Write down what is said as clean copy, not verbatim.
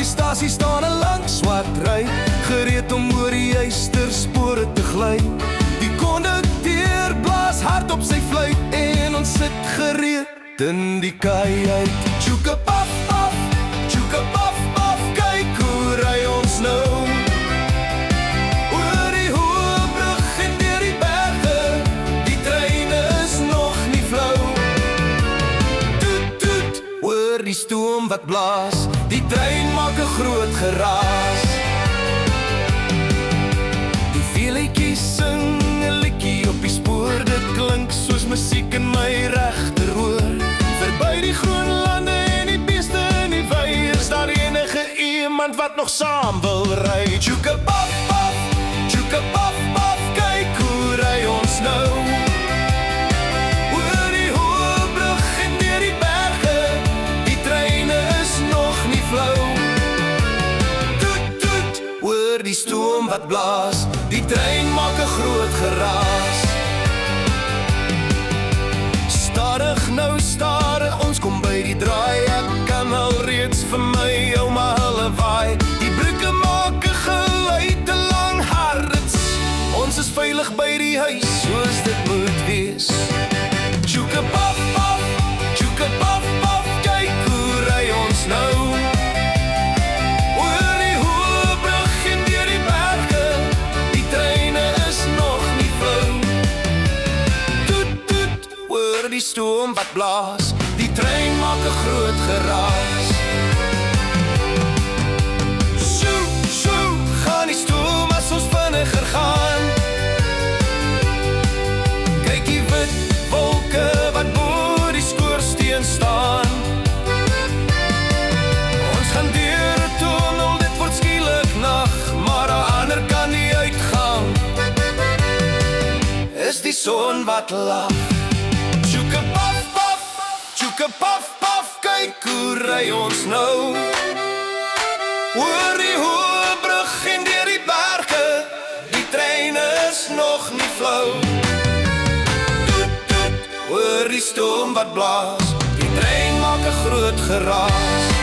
die stasie staan 'n lang swart ry, gereed om oor die eysterspore te gly. Die kondukteur blaas hard op sy fluit en ons sit gereed in die kajuit. Tjoeke paf paf, tjoeke paf paf, kyk hoe ry ons nou. Oor die hoë brug en deur die berge, die trein is nog nie flou. Toet toet, oor die stoom wat blaas, die trein maak 'n groot geraas. Die veeletjies sing 'n liedjie op die spoor, dit klink soos musiek in my regteroor. Verby die groen lande en die beeste in die vei, is daar enige iemand wat nog saam wil ry. Tjoeke paf paf, tjoeke paf paf, kyk hoe ry ons nou. Oor die hoë brug en deur die berge, die trein is nog nie flou. Toet toet, oor die stoom wat blaas, die trein maak 'n groot geraas. Stadig nou stare, ons kom by die draai, ek kan al reeds vir my ouma hulle waai. Die breuke maak 'n geluid, 'n lang harts, ons is veilig by die huis, soos dit moet wees. Tjoeke paf paf, tjoeke paf paf, kyk hoe ry ons nou. Oor die hoë brug en deur die berge, die trein is nog nie flou. Toet toet, oor die stoom wat blaas, die trein maak 'n groot geraas. Sjoe, sjoe, gaan die stoom as ons vinniger gaan. Kyk die wit wolke wat bo die skoorsteen staan. Ons gaan deur 'n tunnel, dit word skielik nag, maar aan die ander kant die uitgang is die son wat lag. Tjoeke paf paf, tjoeke paf paf, kyk hoe ry ons nou. Oor die hoë brug en deur die berge, die trein is nog nie flou. Toet toet, oor die stoom wat blaas, die trein maak 'n groot geraas.